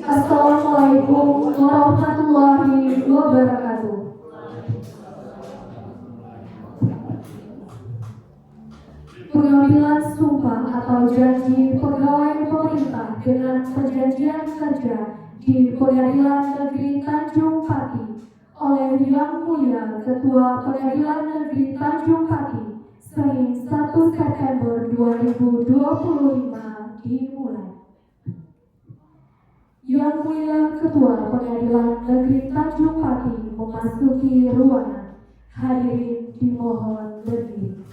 Assalamualaikum warahmatullahi wabarakatuh. Pengambilan sumpah atau janji pegawai pemerintah dengan perjanjian kerja di Pengadilan Negeri Tanjung Pati oleh Yang Mulia Ketua Pengadilan Negeri Tanjung Pati, Senin 1 September 2025 dimulai. Yang Mulia Ketua Pengadilan Negeri Tanjung Pati memasuki ruangan. Hadirin dimohon berdiri.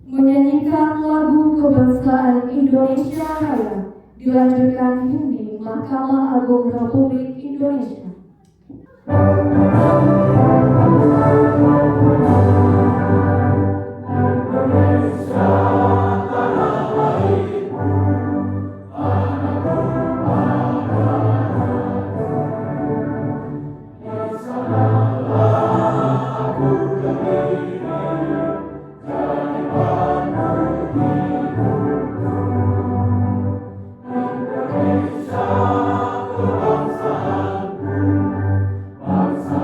Menyanyikan lagu kebangsaan Indonesia Raya, dilanjutkan himne Mahkamah Agung Republik Indonesia. Bangsa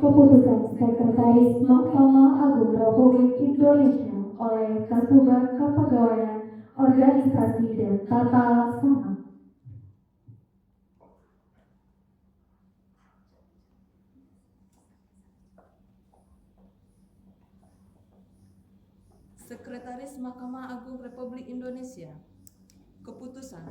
Keputusan Sekretaris Mahkamah Agung Republik Indonesia oleh Kasubag Kepegawaian Organisasi dan Tata Laksana. Sekretaris Mahkamah Agung Republik Indonesia. Keputusan.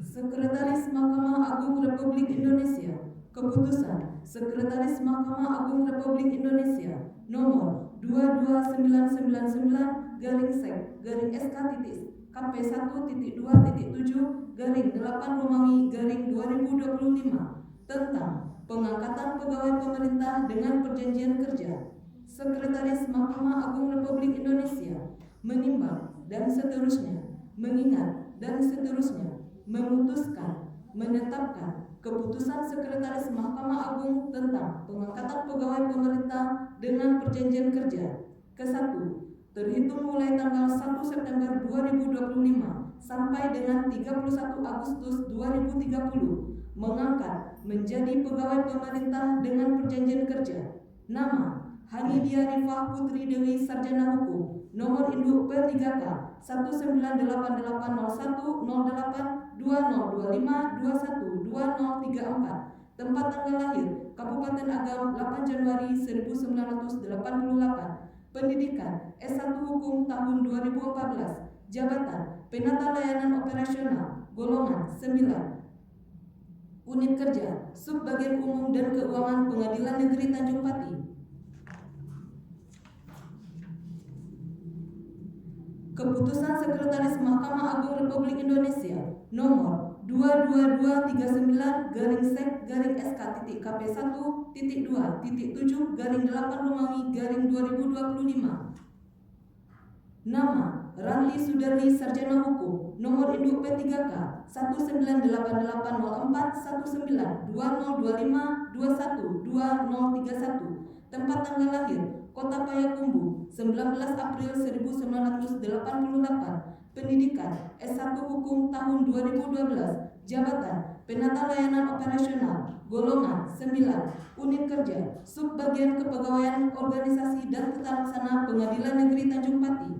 Sekretaris Mahkamah Agung Republik Indonesia. Keputusan Sekretaris Mahkamah Agung Republik Indonesia nomor 22999/Sek/SK.2.2.7/8 tentang pengangkatan pegawai pemerintah dengan perjanjian kerja. Sekretaris Mahkamah Agung Republik Indonesia menimbang dan seterusnya, mengingat dan seterusnya, memutuskan, menetapkan keputusan Sekretaris Mahkamah Agung tentang pengangkatan pegawai pemerintah dengan perjanjian kerja. Ke-1. Terhitung mulai tanggal 1 September 2025 sampai dengan 31 Agustus 2030 mengangkat menjadi pegawai pemerintah dengan perjanjian kerja. Nama: Hanidia Rifah Putri Dewi, Sarjana Hukum, nomor induk P3K 1988801082025212034, tempat tanggal lahir Kabupaten Agam 8 Januari 1988, pendidikan S1 Hukum tahun 2014, jabatan Penata Layanan Operasional, golongan 9, unit kerja Subbagian Umum dan Keuangan Pengadilan Negeri Tanjung Pati. Keputusan Sekretaris Mahkamah Agung Republik Indonesia nomor 22239/SK.KP1.2.7/8 Nama: Ranti Sudarni, Sarjana Hukum, nomor induk P3K 1988804192025212031, tempat tanggal lahir Kota Payakumbuh 19 April 1988, pendidikan S1 Hukum tahun 2012, jabatan Penata Layanan Operasional, golongan 9, unit kerja Subbagian Kepegawaian Organisasi dan Tata Laksana Pengadilan Negeri Tanjung Pati.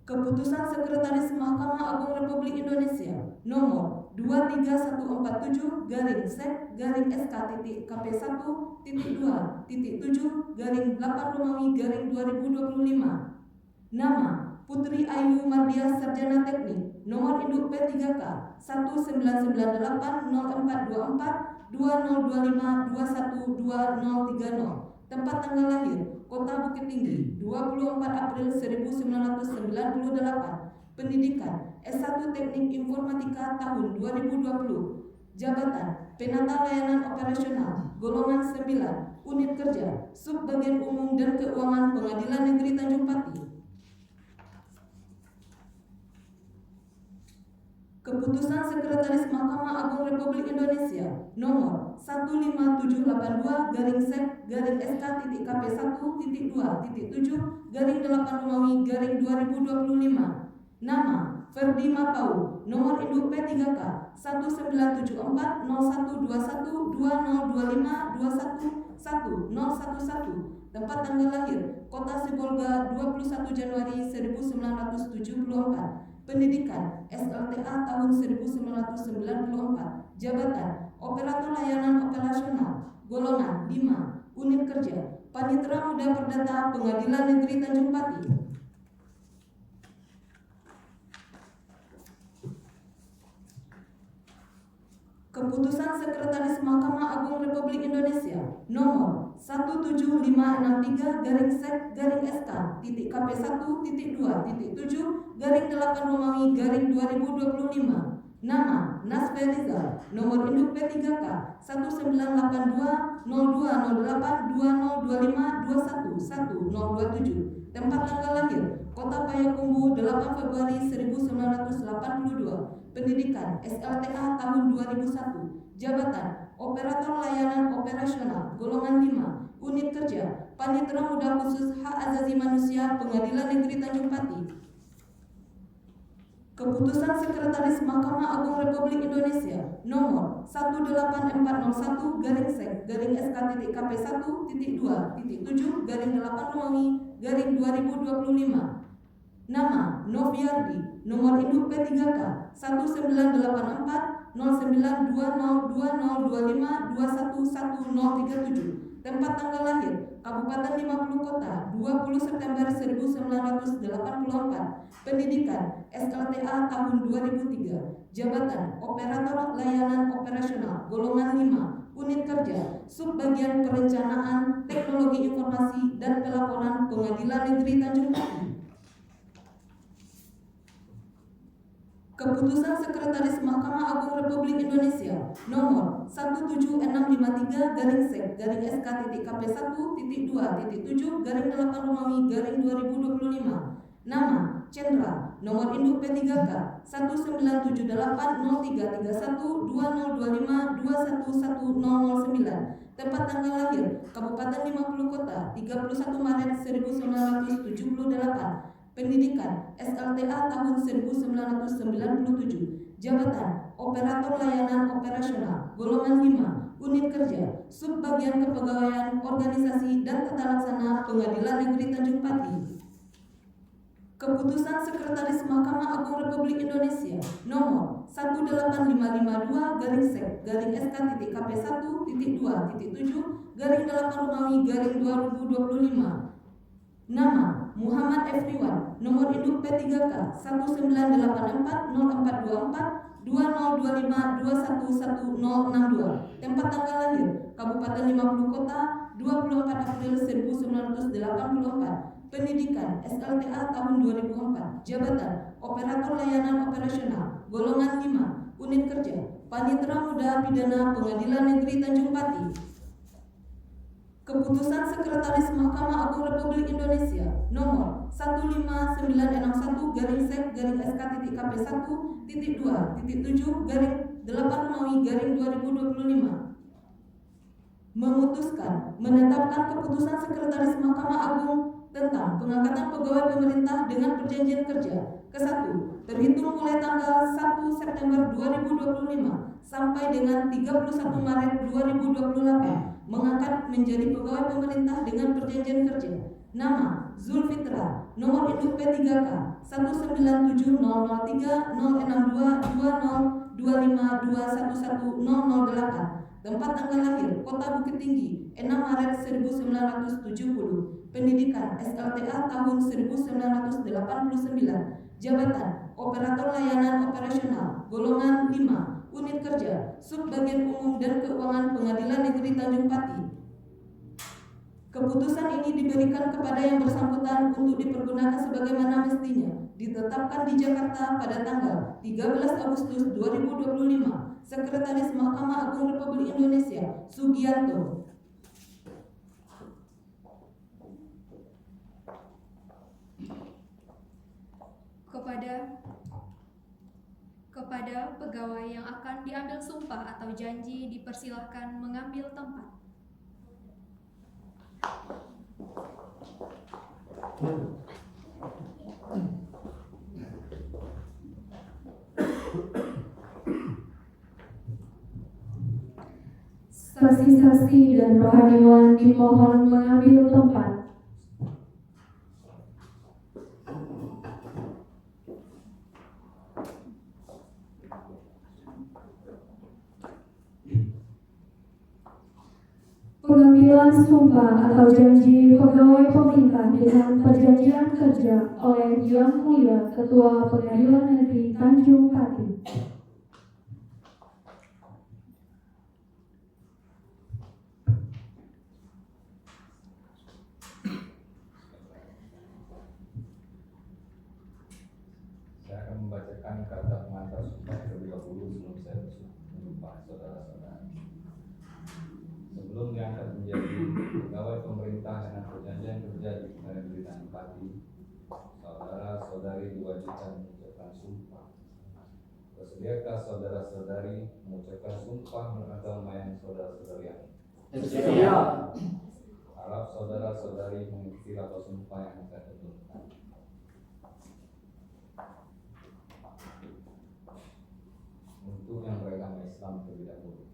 Keputusan Sekretaris Mahkamah Agung Republik Indonesia nomor 23147/SK.KP1.2.7/8 Nama: Putri Ayu Mardia, Sarjana Teknik, nomor induk P3K 19984/04242025212030, tempat tanggal lahir Kota Bukit Tinggi 24 April 1998, pendidikan S1 Teknik Informatika tahun 2020, jabatan Penata Layanan Operasional, golongan 9, unit kerja Subbagian Umum dan Keuangan Pengadilan Negeri Tanjung Pati. Keputusan Sekretaris Mahkamah Agung Republik Indonesia nomor 15782/SK.KP1.2.7/8 Nama: Ferdi Matau, nomor induk P3K 19740122025211011, tempat tanggal lahir Kota Sibolga 21 Januari 1974, pendidikan SLTA tahun 1994, jabatan Operator Layanan Operasional, golongan 5, unit kerja Panitera Muda Perdata Pengadilan Negeri Tanjung Pati. Keputusan Sekretaris Mahkamah Agung Republik Indonesia nomor 17563/SK.KP1.2.7/8 Nama: Nasferiza, nomor induk P3K 19820082025211027, tempat tanggal lahir Kota Payakumbuh 8 Februari 1982, pendidikan SLTA tahun 2001, jabatan Operator Layanan Operasional, golongan 5, unit kerja Panitera Muda Khusus Hak Asasi Manusia Pengadilan Negeri Tanjung Pati. Keputusan Sekretaris Mahkamah Agung Republik Indonesia nomor 18401/SK.KP1.2.8 Romawi/2025. Nama Noviardi, nomor induk P3K 1984-9202025211037. Tempat tanggal lahir Kabupaten 50 Kota 20 September 1984. Pendidikan SLTA tahun 2003. Jabatan Operator Layanan Operasional golongan 5. Unit kerja Subbagian Perencanaan Teknologi Informasi dan Pelaporan Pengadilan Negeri Tanjung Pati. Keputusan Sekretaris Mahkamah Agung Republik Indonesia nomor 17653-SK.KP1.2.7-8 Romawi/2025. Nama Cendra, nomor induk P3K 1978-0331-2025-211009. Tempat tanggal lahir Kabupaten 50 Kota 31 Maret 1978. Pendidikan SLTA tahun 1997. Jabatan Operator Layanan Operasional golongan 5. Unit kerja Subbagian Kepegawaian Organisasi dan Tata Laksana Pengadilan Negeri Tanjung Pati. Keputusan Sekretaris Mahkamah Agung Republik Indonesia nomor 18552-SK.KP1.2.7-8 Romawi/2025. Nama Muhammad Efriwan, nomor induk P3K 19844-2025-211062. Tempat tanggal lahir Kabupaten 50 Kota 24 April 1984. Pendidikan SLTA tahun 2004. Jabatan Operator Layanan Operasional golongan 5. Unit kerja Panitera Muda Pidana Pengadilan Negeri Tanjung Pati. Keputusan Sekretaris Mahkamah Agung Republik Indonesia nomor 15961-SK.KP1.2.7-8 Romawi/2025 memutuskan menetapkan keputusan Sekretaris Mahkamah Agung tentang pengangkatan pegawai pemerintah dengan perjanjian kerja ke-1 terhitung mulai tanggal 1 September 2025 sampai dengan 31 Maret 2028 mengangkat menjadi pegawai pemerintah dengan perjanjian kerja. Nama Zulfitra, nomor induk P3K 197032025211008. Tempat tanggal lahir Kota Bukit Tinggi 6 Maret 1970. Pendidikan SLTA tahun 1989. Jabatan Operator Layanan Operasional golongan 5. Unit kerja Subbagian Umum dan Keuangan Pengadilan Negeri Tanjung Pati. Keputusan ini diberikan kepada yang bersangkutan untuk dipergunakan sebagaimana mestinya. Ditetapkan di Jakarta pada tanggal 13 Agustus 2025. Sekretaris Mahkamah Agung Republik Indonesia Sugianto. Kepada pegawai yang akan diambil sumpah atau janji dipersilahkan mengambil tempat. Saksi-saksi dan rohaniwan dimohon mengambil tempat. Pengambilan sumpah atau janji pegawai pemerintah dengan perjanjian kerja oleh Yang Mulia Ketua Pengadilan Negeri Tanjung Pati. Saya akan membacakan kata pengantar sumpah terlebih dahulu sebelum saya bersumpah, saudara-saudara. Sebelum diangkat menjadi pegawai pemerintah dengan perjanjian kerja di Pengadilan Negeri Tanjung Pati, saudara-saudari diwajibkan mengucapkan sumpah. Bersediakah saudara-saudari mengucapkan sumpah menurut agama yang saudara-saudari yang bersedia? Harap saudara-saudari mengikuti lapor sumpah yang akan ditentukan. terlebih dahulu.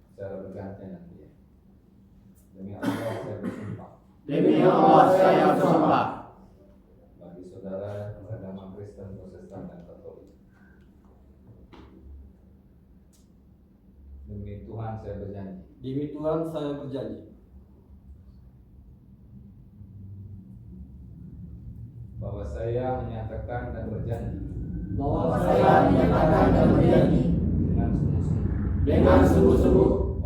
Secara bergantian nanti ya. Demi Allah saya bersumpah. Demi Allah saya bersumpah. Bagi saudara beragama Kristen, Protestan, dan Katolik. Demi Tuhan saya berjanji. Demi Tuhan saya berjanji. Bahwa saya menyatakan dan berjanji. Bahwa saya menyatakan dan berjanji. Dengan sungguh-sungguh.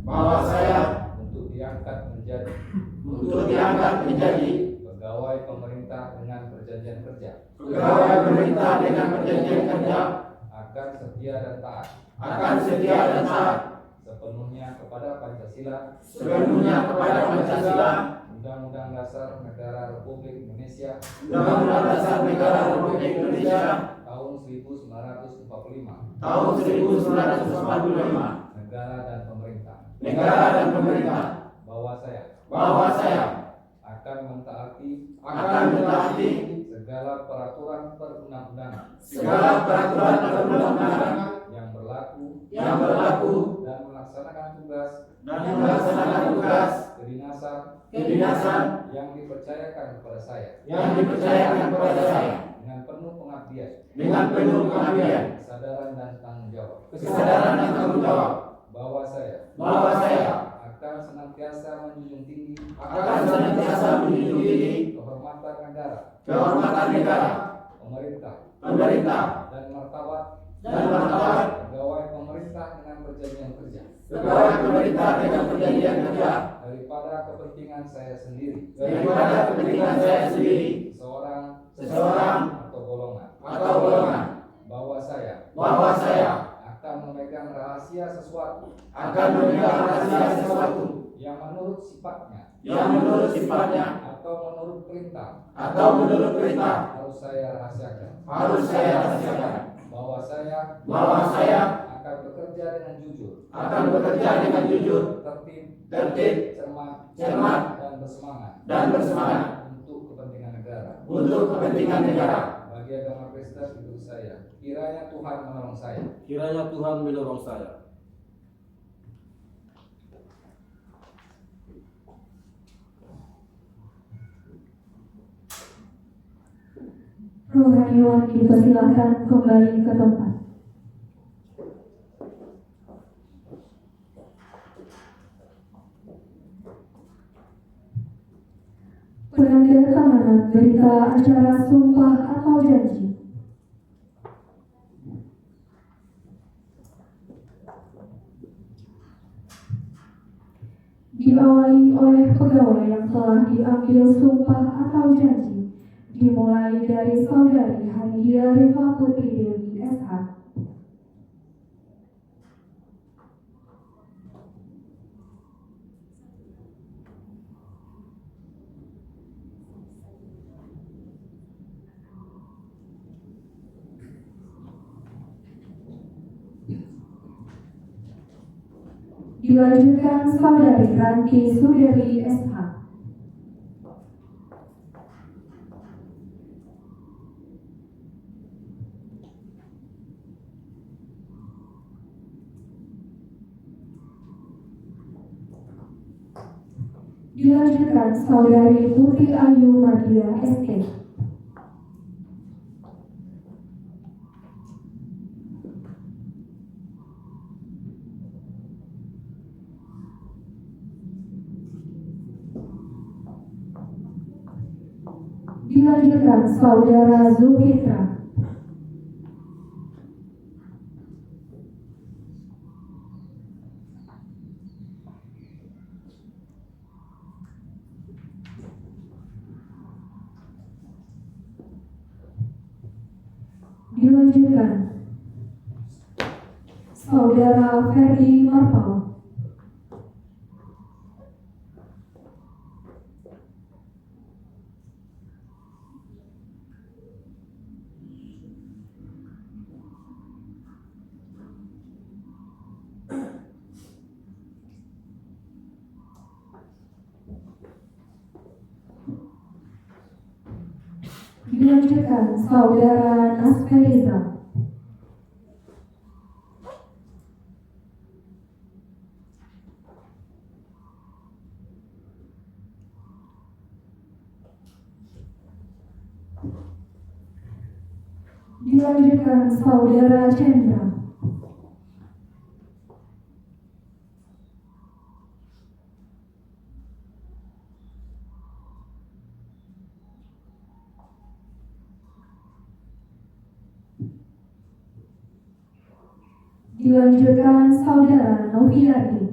Bahwa saya untuk diangkat menjadi pegawai pemerintah dengan perjanjian kerja. Akan setia dan taat. Sepenuhnya kepada Pancasila. Undang-Undang Dasar Negara Republik Indonesia. Tahun 1945. Negara dan pemerintah. Bahwa saya akan mentaati segala peraturan perundang-undangan yang berlaku dan melaksanakan tugas kedinasan yang dipercayakan kepada saya dengan penuh pengabdian, kesadaran dan tanggung jawab. Bahwa saya akan senantiasa menjunjung tinggi kehormatan negara, pemerintah dan martabat pegawai pemerintah dengan perjanjian kerja daripada kepentingan saya sendiri seseorang atau golongan. Bahwa saya akan memegang rahasia sesuatu yang menurut sifatnya atau menurut perintah harus saya rahasiakan. Bahwa saya akan bekerja dengan jujur, tertib, cermat dan bersemangat untuk kepentingan negara. Bagi agama Kristen hidup saya. Kiranya Tuhan menolong saya. Rohaniwan dipersilakan kembali ke tempat. Penandatanganan berita acara sumpah atau janji. Diawali oleh pegawai yang telah diambil sumpah atau janji, dimulai dari Saudari Hanidia Rifa Putri Dewi SH. Dilanjutkan Saudari Ranti Sudewi SH. Dilanjutkan Saudari Putri Ayu Madia ST. Dilanjutkan Saudara Zulfitra. Dilanjutkan Saudara Ferdi Marpal. Dilanjutkan Saudara Nasferiza. Dilanjutkan Saudara Chandra. Dilanjutkan Saudara Noviadi.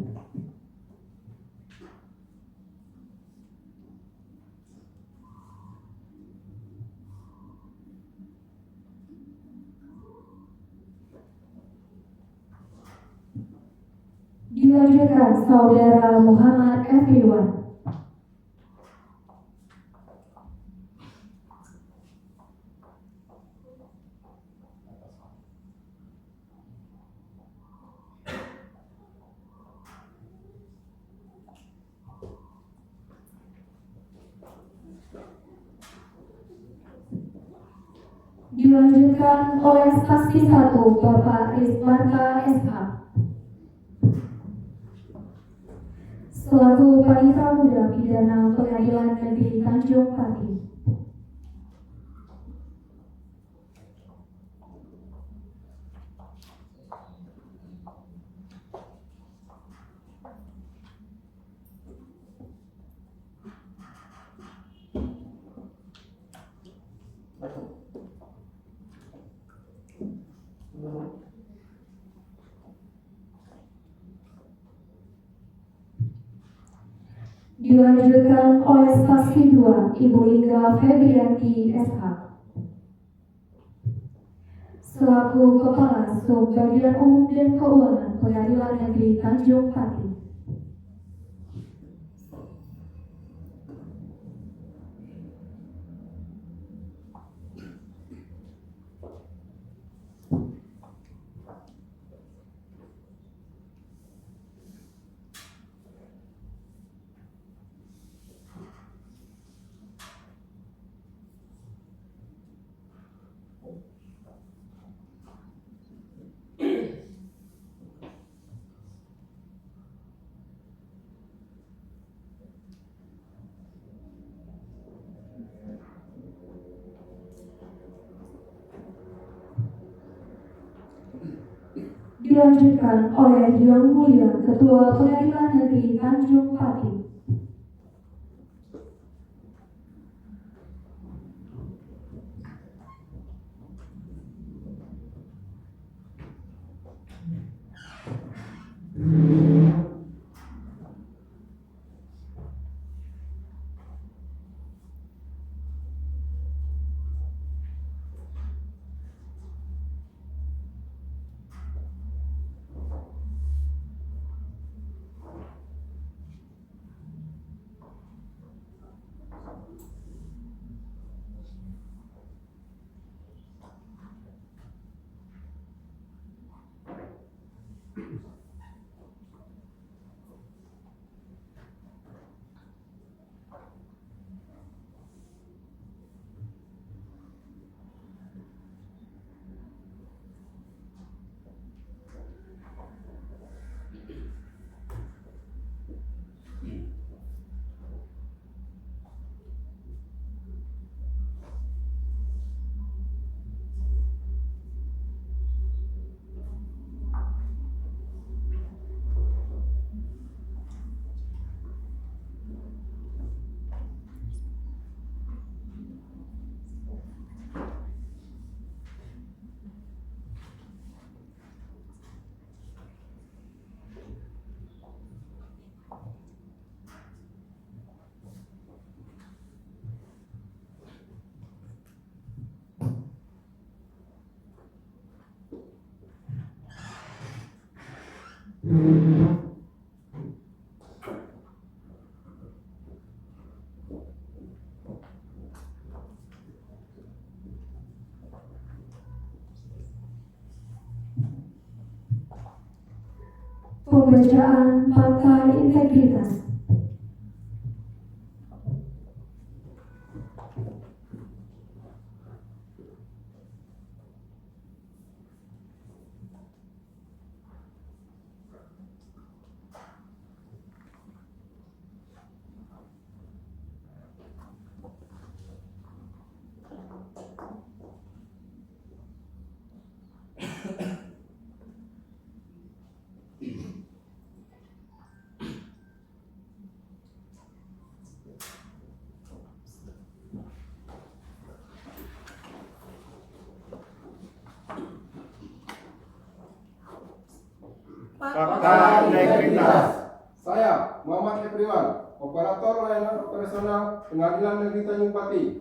Dilanjutkan Saudara Muhammad F. Ridwan. Dilanjutkan oleh saksi 1 Bapak Rizmarta SH selaku Panitra Muda Pidana Pengadilan Negeri Tanjung Pati. Dilanjutkan oleh saksi 2 Ibu Inga Febrianti SH selaku Kepala Sub Bagian Umum dan Keuangan Pengadilan Negeri Tanjung Pati. Dilanjutkan oleh Yang Mulia Ketua Pengadilan Negeri Tanjung Pati. Pembacaan Fakta Integritas. Fakta Integritas. Saya, Muhammad Epriwan, Operator Layanan Operasional Pengadilan Negeri Tanjung Pati.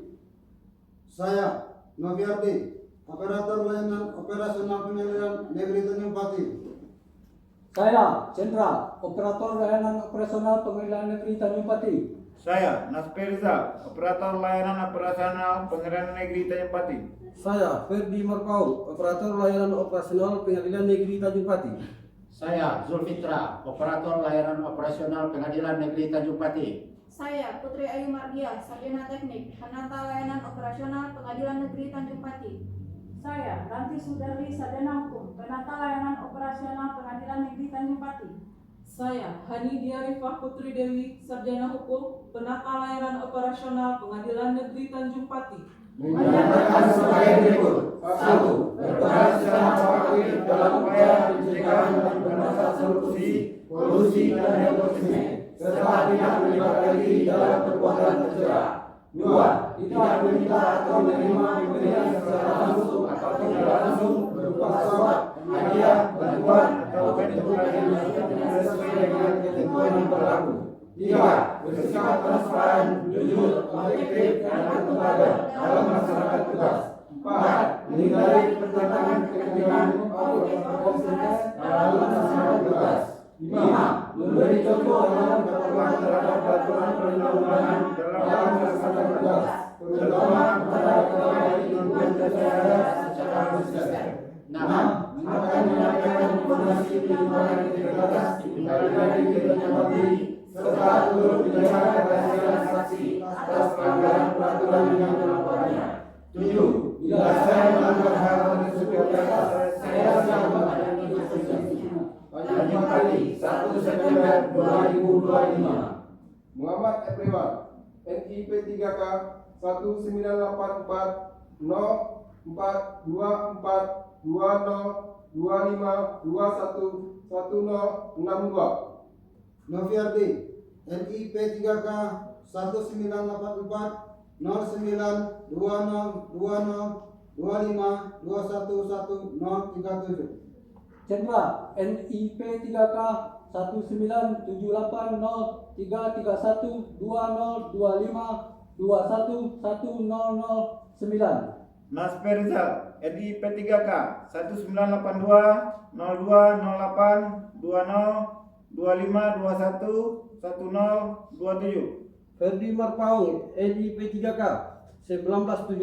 Saya, Noviardi, Operator Layanan Operasional Pengadilan Negeri Tanjung Pati. Saya, Chandra, Operator Layanan Operasional Pengadilan Negeri Tanjung Pati. Saya, Nasperza, Operator Layanan Operasional Pengadilan Negeri Tanjung Pati. Saya, Ferdi Marpau, Operator Layanan Operasional Pengadilan Negeri Tanjung Pati. Saya, Zulfitra, Operator Layanan Operasional Pengadilan Negeri Tanjung Pati. Saya, Putri Ayu Mardia, Sarjana Teknik, Penata Layanan Operasional Pengadilan Negeri Tanjung Pati. Saya, Ranti Sudarli, Sarjana Hukum, Penata Layanan Operasional Pengadilan Negeri Tanjung Pati. Saya, Hanidia Rifah Putri Dewi, Sarjana Hukum, Penata Layanan Operasional Pengadilan Negeri Tanjung Pati. Menyatakan sebagai berikut. 1. Berperan secara proaktif dalam upaya pencegahan dan pemberantasan kolusi dan nepotisme, serta tidak melibatkan diri dalam perbuatan tercela. 2. Tidak meminta atau menerima pemberian secara langsung atau tidak langsung berupa suap, hadiah, bantuan, atau bentuk lain yang tidak sesuai dengan ketentuan yang berlaku. 3. Bersikap transparan, jujur, objektif, dan akuntabel dalam melaksanakan tugas. 4. Menghindari pertentangan kepentingan maupun kompleksitas dalam melaksanakan tugas. 5. Memberi contoh dalam kepatuhan terhadap peraturan perundang-undangan dalam melaksanakan tugas, terutama kepada pegawai dan penyelenggara secara konsisten. 6. Akan menyampaikan informasi pelindungan integritas Pengadilan Negeri Tanjung Pati serta turut menjaga kerahasiaan saksi atas pelanggaran peraturan yang dilaporkannya. 7. Bila saya melanggar hal tersebut, saya siap menghadapi konsekuensinya. Tanjung Pati, 1 September 2025. Muhammad Epriwan, NIP 3K 1984 0424 20 25 21 1062. Noviardi, NIP 3K 1984 09 20 20 25 21 1037. Chandra, NIP 3K 19780331 20 25 21 1009. Nasperza, NIP 3K 1982 02 08 20 25 21 1027. Ferdi Marpaung, NIP 3K 1974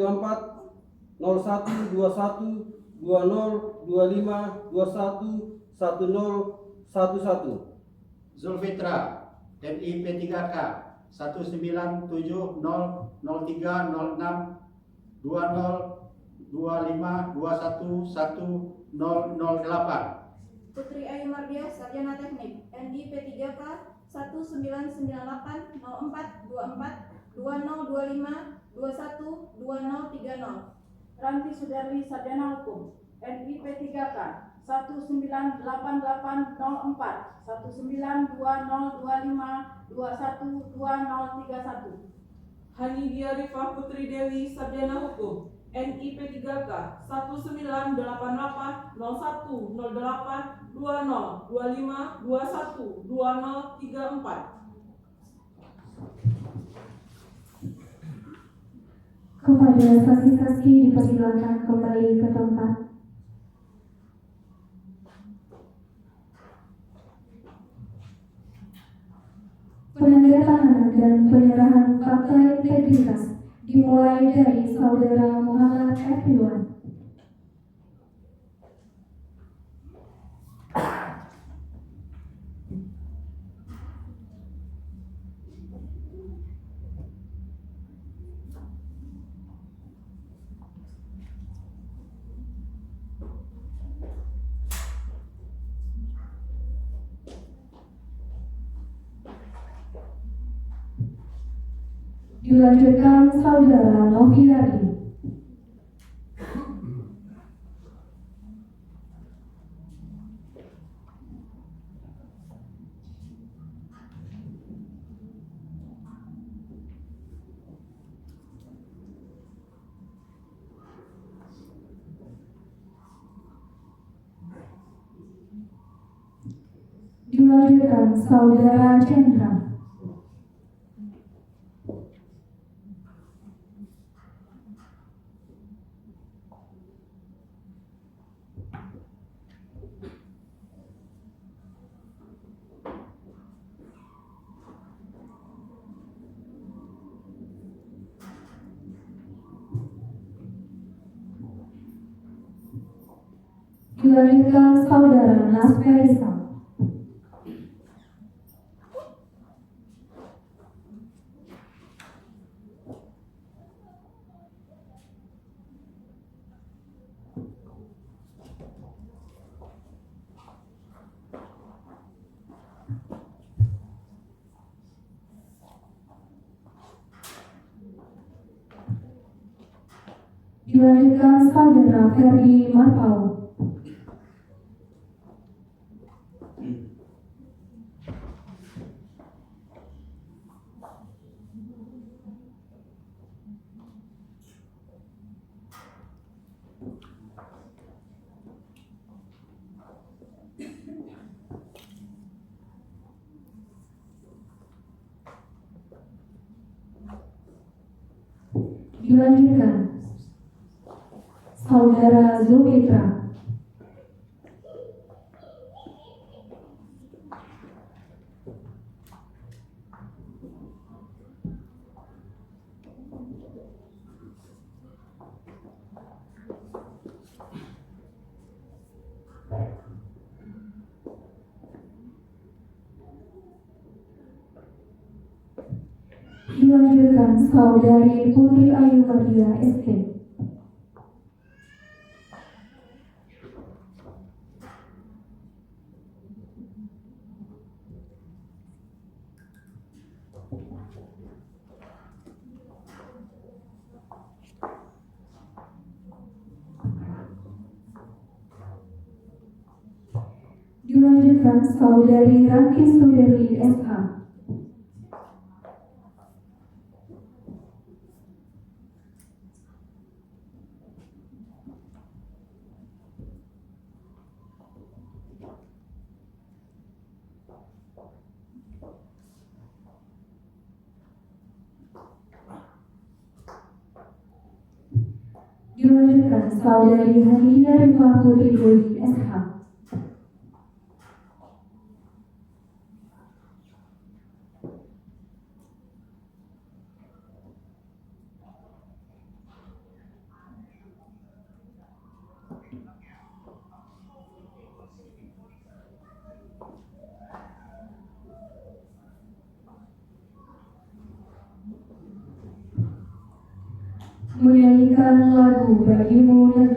01 21 20 25 21 10 11. Zulfitra, NIP 3K 1970 03 06 20 25 21 1008. Putri Ayu Mardia, Sarjana Teknik, NIP 3K 1998 04 24 20 25 21 20 30. Ranti Sudarli, Sarjana Hukum, NIP 3K 1988 04 19 20 25 21 2031. Hanidia Rifah Putri Dewi, Sarjana Hukum, NIP 3K 1988 01 08 20 25 21 2034. Kepada saksi-saksi dipersilakan kembali ke tempat. Penandatanganan dan penyerahan fakta integritas dimulai dari Saudara Muhammad Epriwan. Dilanjutkan Saudara Noviardi. Dilanjutkan Saudara Chandra. Dilanjutkan Saudara Nasferisa. Dilanjutkan Saudara Ferdi Marpau. Dilanjutkan Saudara Zulfitra. Dilanjutkan Saudari Putri Ayu Mardia ST. Dilanjutkan Saudari Ranti Suderli SH. Dilanjutkan Saudari Hadiah Rifah Putri Dewi SH. Menyanyikan lagu Bagimu Negeri.